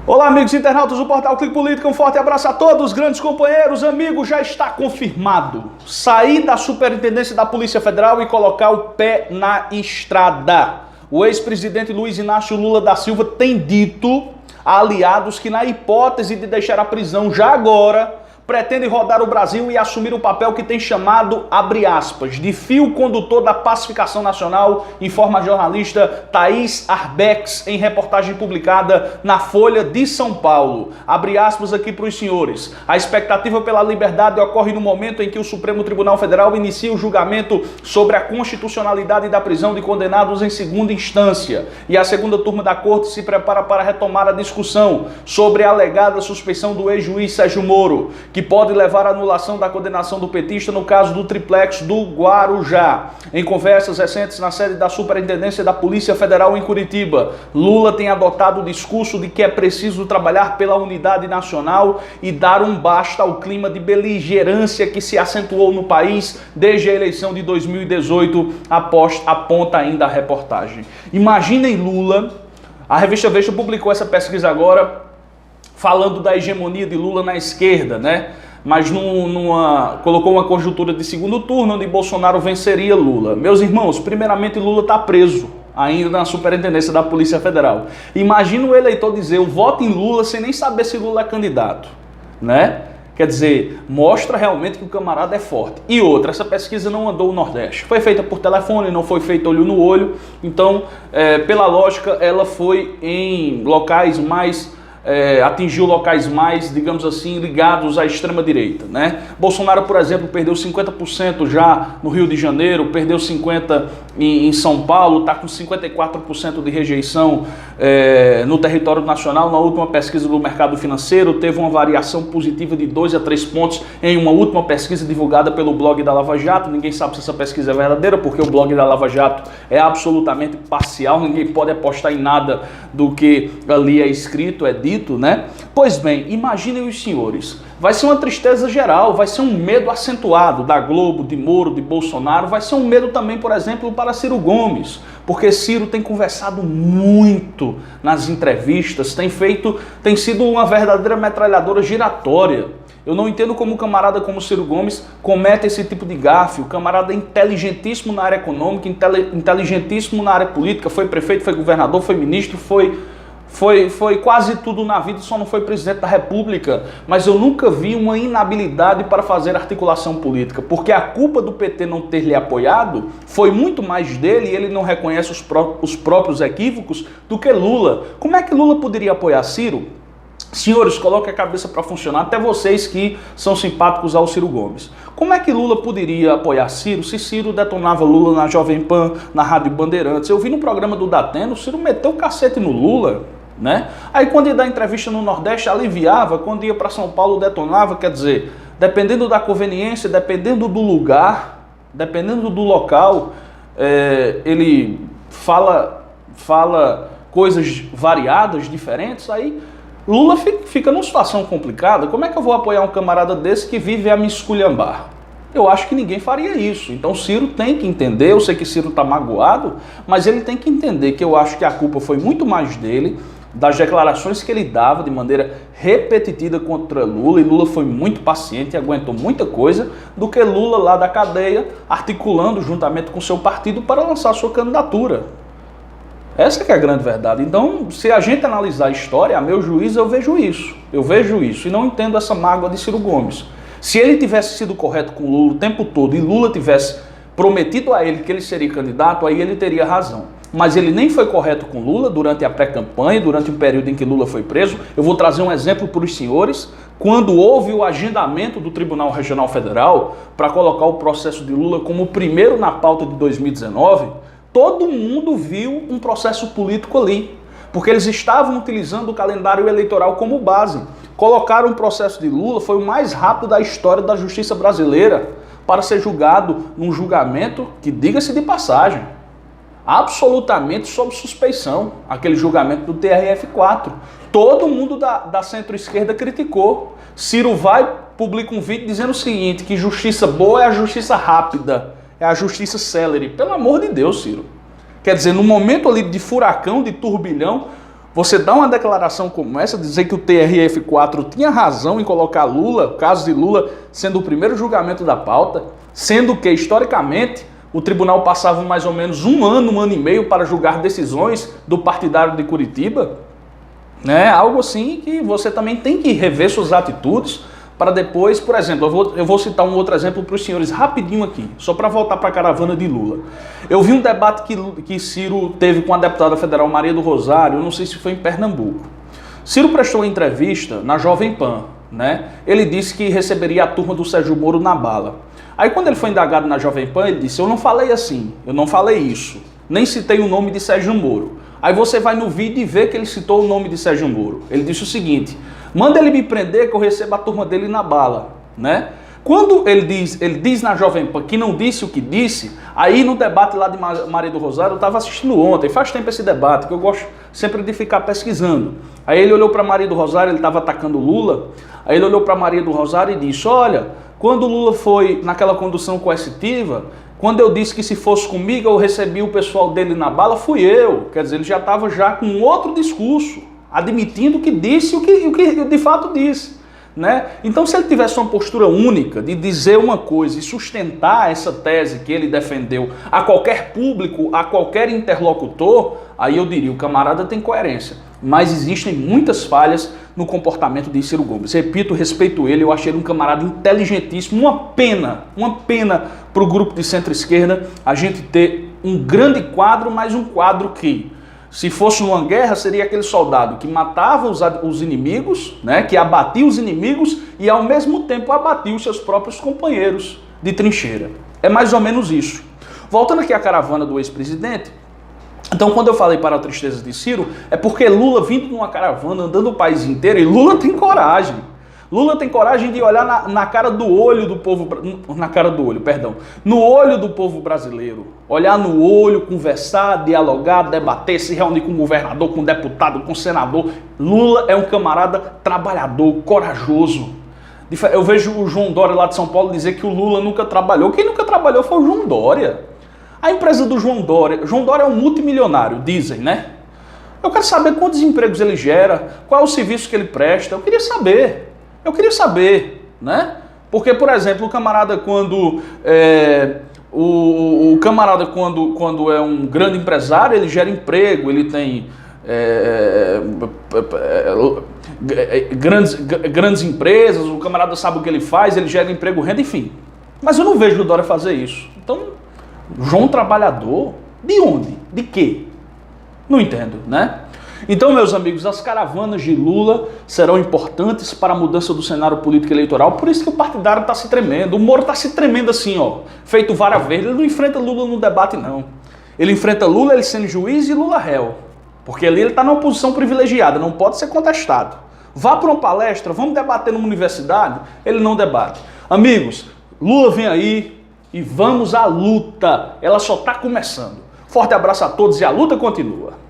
Olá, amigos internautas do Portal Clique Política, um forte abraço a todos, grandes companheiros, amigos, já está confirmado. Sair da Superintendência da Polícia Federal e colocar o pé na estrada. O ex-presidente Luiz Inácio Lula da Silva tem dito a aliados que, na hipótese de deixar a prisão já agora, pretende rodar o Brasil e assumir o papel que tem chamado, abre aspas, de fio condutor da pacificação nacional, informa a jornalista Thaís Arbex em reportagem publicada na Folha de São Paulo. Abre aspas aqui para os senhores. A expectativa pela liberdade ocorre no momento em que o Supremo Tribunal Federal inicia o julgamento sobre a constitucionalidade da prisão de condenados em segunda instância. E a segunda turma da Corte se prepara para retomar a discussão sobre a alegada suspeição do ex-juiz Sérgio Moro, que pode levar à anulação da condenação do petista no caso do triplex do Guarujá. Em conversas recentes na sede da Superintendência da Polícia Federal em Curitiba, Lula tem adotado o discurso de que é preciso trabalhar pela unidade nacional e dar um basta ao clima de beligerância que se acentuou no país desde a eleição de 2018, aponta ainda a reportagem. Imaginem Lula, a revista Veja publicou essa pesquisa agora, falando da hegemonia de Lula na esquerda, né? Mas colocou uma conjuntura de segundo turno onde Bolsonaro venceria Lula. Meus irmãos, primeiramente Lula está preso ainda na Superintendência da Polícia Federal. Imagina o eleitor dizer, eu voto em Lula sem nem saber se Lula é candidato, né? Quer dizer, mostra realmente que o camarada é forte. E outra, essa pesquisa não andou no Nordeste. Foi feita por telefone, não foi feita olho no olho. Então, pela lógica, ela foi em locais mais... atingiu locais mais, digamos assim, ligados à extrema-direita, né? Bolsonaro, por exemplo, perdeu 50% já no Rio de Janeiro, perdeu 50% em São Paulo, está com 54% de rejeição no território nacional. Na última pesquisa do mercado financeiro, teve uma variação positiva de 2 a 3 pontos em uma última pesquisa divulgada pelo blog da Lava Jato. Ninguém sabe se essa pesquisa é verdadeira, porque o blog da Lava Jato é absolutamente parcial, ninguém pode apostar em nada do que ali é escrito, é dito, né? Pois bem, imaginem os senhores, vai ser uma tristeza geral, vai ser um medo acentuado da Globo, de Moro, de Bolsonaro, vai ser um medo também, por exemplo, para Ciro Gomes, porque Ciro tem conversado muito nas entrevistas, tem sido uma verdadeira metralhadora giratória. Eu não entendo como um camarada como Ciro Gomes comete esse tipo de gafe. O camarada é inteligentíssimo na área econômica, inteligentíssimo na área política, foi prefeito, foi governador, foi ministro, foi quase tudo na vida, só não foi presidente da República. Mas eu nunca vi uma inabilidade para fazer articulação política, porque a culpa do PT não ter lhe apoiado foi muito mais dele, e ele não reconhece os próprios equívocos, do que Lula. Como é que Lula poderia apoiar Ciro? Senhores, coloquem a cabeça para funcionar, até vocês que são simpáticos ao Ciro Gomes. Como é que Lula poderia apoiar Ciro se Ciro detonava Lula na Jovem Pan, na Rádio Bandeirantes? Eu vi no programa do Datena, o Ciro meteu o cacete no Lula, né? Aí quando ia dar entrevista no Nordeste, aliviava, quando ia para São Paulo, detonava. Quer dizer, dependendo da conveniência, dependendo do lugar, dependendo do local, ele fala coisas variadas, diferentes. Aí Lula fica numa situação complicada. Como é que eu vou apoiar um camarada desse que vive a me esculhambar? Eu acho que ninguém faria isso. Então Ciro tem que entender, eu sei que Ciro está magoado, mas ele tem que entender que eu acho que a culpa foi muito mais dele, das declarações que ele dava de maneira repetitiva contra Lula, e Lula foi muito paciente e aguentou muita coisa, do que Lula lá da cadeia articulando juntamente com seu partido para lançar sua candidatura. Essa que é a grande verdade. Então, se a gente analisar a história, a meu juízo, eu vejo isso, e não entendo essa mágoa de Ciro Gomes. Se ele tivesse sido correto com Lula o tempo todo e Lula tivesse prometido a ele que ele seria candidato, aí ele teria razão. Mas ele nem foi correto com Lula durante a pré-campanha, durante o período em que Lula foi preso. Eu vou trazer um exemplo para os senhores. Quando houve o agendamento do Tribunal Regional Federal para colocar o processo de Lula como o primeiro na pauta de 2019, todo mundo viu um processo político ali, porque eles estavam utilizando o calendário eleitoral como base. Colocaram o processo de Lula, foi o mais rápido da história da justiça brasileira para ser julgado num julgamento que, diga-se de passagem, absolutamente sob suspeição, aquele julgamento do TRF4. Todo mundo da centro-esquerda criticou. Ciro publica um vídeo dizendo o seguinte, que justiça boa é a justiça rápida, é a justiça célere. Pelo amor de Deus, Ciro. Quer dizer, no momento ali de furacão, de turbilhão, Você dá uma declaração como essa, dizer que o TRF4 tinha razão em colocar Lula, o caso de Lula, sendo o primeiro julgamento da pauta, sendo que, historicamente, o tribunal passava mais ou menos um ano e meio para julgar decisões do partidário de Curitiba, né? Algo assim que você também tem que rever suas atitudes para depois, por exemplo, eu vou citar um outro exemplo para os senhores rapidinho aqui, só para voltar para a caravana de Lula. Eu vi um debate que Ciro teve com a deputada federal Maria do Rosário, não sei se foi em Pernambuco. Ciro prestou uma entrevista na Jovem Pan, né? Ele disse que receberia a turma do Sérgio Moro na bala. Aí quando ele foi indagado na Jovem Pan, ele disse, eu não falei assim, eu não falei isso, nem citei o nome de Sérgio Moro. Aí você vai no vídeo e vê que ele citou o nome de Sérgio Moro. Ele disse o seguinte, manda ele me prender que eu recebo a turma dele na bala, né? Quando ele diz na Jovem Pan que não disse o que disse, aí no debate lá de Maria do Rosário, eu estava assistindo ontem, faz tempo esse debate, que eu gosto sempre de ficar pesquisando. Aí ele olhou para Maria do Rosário, ele estava atacando Lula, aí ele olhou para Maria do Rosário e disse, olha, quando Lula foi naquela condução coercitiva, quando eu disse que se fosse comigo eu recebia o pessoal dele na bala, fui eu. Quer dizer, ele já estava já com outro discurso, admitindo que disse o que de fato disse, né? Então, se ele tivesse uma postura única de dizer uma coisa e sustentar essa tese que ele defendeu a qualquer público, a qualquer interlocutor, aí eu diria, o camarada tem coerência. Mas existem muitas falhas no comportamento de Ciro Gomes. Repito, respeito ele, eu achei ele um camarada inteligentíssimo. Uma pena para o grupo de centro-esquerda a gente ter um grande quadro, mas um quadro que, se fosse numa guerra, seria aquele soldado que matava os inimigos, né, que abatia os inimigos e ao mesmo tempo abatia os seus próprios companheiros de trincheira. É mais ou menos isso. Voltando aqui à caravana do ex-presidente, então quando eu falei para a tristeza de Ciro, é porque Lula vindo numa caravana, andando o país inteiro, e Lula tem coragem. Lula tem coragem de olhar na cara do olho do povo, no olho do povo brasileiro. Olhar no olho, conversar, dialogar, debater, se reunir com o governador, com o deputado, com o senador. Lula é um camarada trabalhador, corajoso. Eu vejo o João Dória lá de São Paulo dizer que o Lula nunca trabalhou. Quem nunca trabalhou foi o João Dória. A empresa do João Dória é um multimilionário, dizem, né? Eu quero saber quantos empregos ele gera, qual é o serviço que ele presta, eu queria saber, né? Porque, por exemplo, o camarada quando quando é um grande empresário, ele gera emprego, ele tem grandes empresas, o camarada sabe o que ele faz, ele gera emprego, renda, enfim. Mas eu não vejo o Dória fazer isso. Então, João trabalhador, de onde? De quê? Não entendo, né? Então, meus amigos, as caravanas de Lula serão importantes para a mudança do cenário político eleitoral, por isso que o partidário está se tremendo. O Moro está se tremendo assim, ó, feito vara verde. Ele não enfrenta Lula no debate, não. Ele enfrenta Lula, ele sendo juiz, e Lula réu. Porque ali ele está numa posição privilegiada, não pode ser contestado. Vá para uma palestra, vamos debater numa universidade, ele não debate. Amigos, Lula vem aí e vamos à luta. Ela só está começando. Forte abraço a todos e a luta continua.